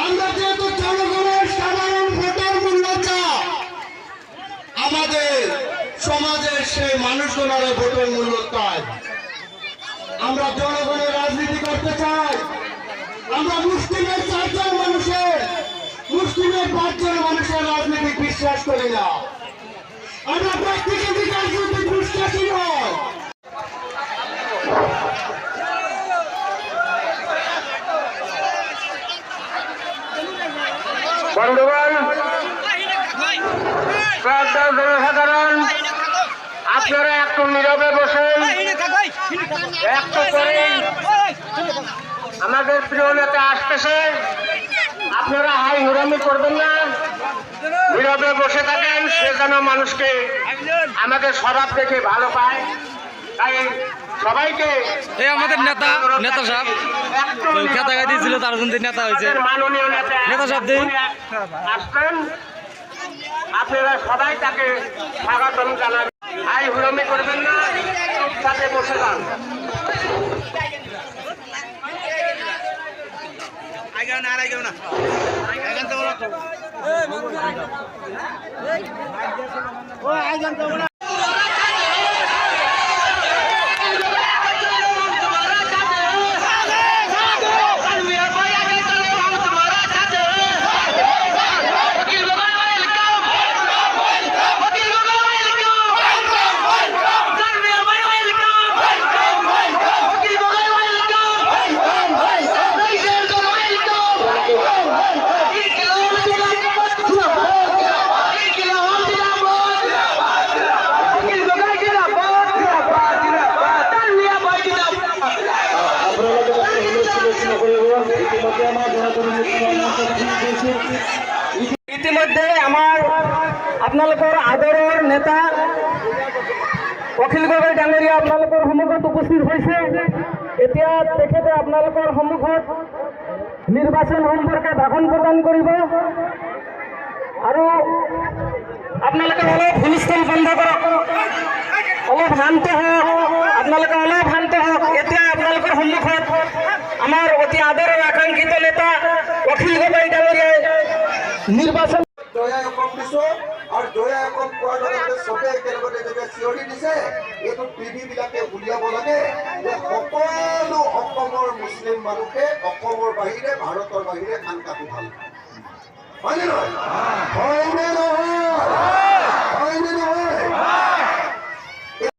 আমরা যেহেতু জনগণের সাধারণ ভোটার মূল্যটা আমাদের সমাজের সেই মানুষগুলোর ভোটের মূল্য চাই। আমরা জনগণের রাজনীতি করতে চাই। আমরা মুসলিমের 4 জন মানুষের, মুসলিমের 5 জন মানুষের রাজনীতি বিশ্বাস করি না। আমরা ব্যক্তিগত রাজনীতি বিশ্বাসী নয়। বন্ধুগণ, শ্রদ্ধা জনসাধারণ, আপনারা একটু নীরবে বসেন। একটু করে আমাদের প্রিয় নেতা আসতেছে, আপনারা হাই হুরামি করবেন না, নীরবে বসে থাকেন। সে যেন মানুষকে আমাদের স্বভাব দেখে ভালো পায়। তাই সবাইকে আমাদের নেতা সাহেব খেতা গাই দিয়েছিল, তার জন্য নেতা হয়েছে। মাননীয় নেতা সাহেব আসবেন, আপনারা সবাই তাকে স্বাগতম জানাবেন। হাই হুরামি করবেন না, সাথে বসে যান। ইতিমধ্যে আমার আপনাদের আদরের নেতা অখিল গগৈ ডাঙৰীয়া আপোনালোকৰ সন্মুখত উপস্থিত হৈছে। এতিয়া তেখেতে আপোনালোকৰ সন্মুখত নিৰ্বাচন সম্পৰ্কে ভাষণ প্ৰদান কৰিব আৰু আপোনালোকে অলপ হুলস্থুল বন্ধ কৰক, অলপ শান্ত হওক, আপোনালোকে অলপ শান্ত হওক। এতিয়া আপোনালোকৰ সন্মুখত আমাৰ অতি আদৰৰ আকাংক্ষিত নেতা অখিল গগৈ ডাঙৰীয়াই নিৰ্বাচন দয়া অসম দিছো আৰু দয়া অসম কোৱাৰ লগতে চবে একেলগতে যেতিয়া চিঞৰি দিছে, এইটো টিভি বিলাকে উলিয়াব লাগে যে সকলো অসমৰ মুছলিম মানুহে অসমৰ বাহিৰে, ভাৰতৰ বাহিৰে ধান কাটি ভাল পায়। হয়নে নহয়? হয়নে নহয়? হয়নে নহয়?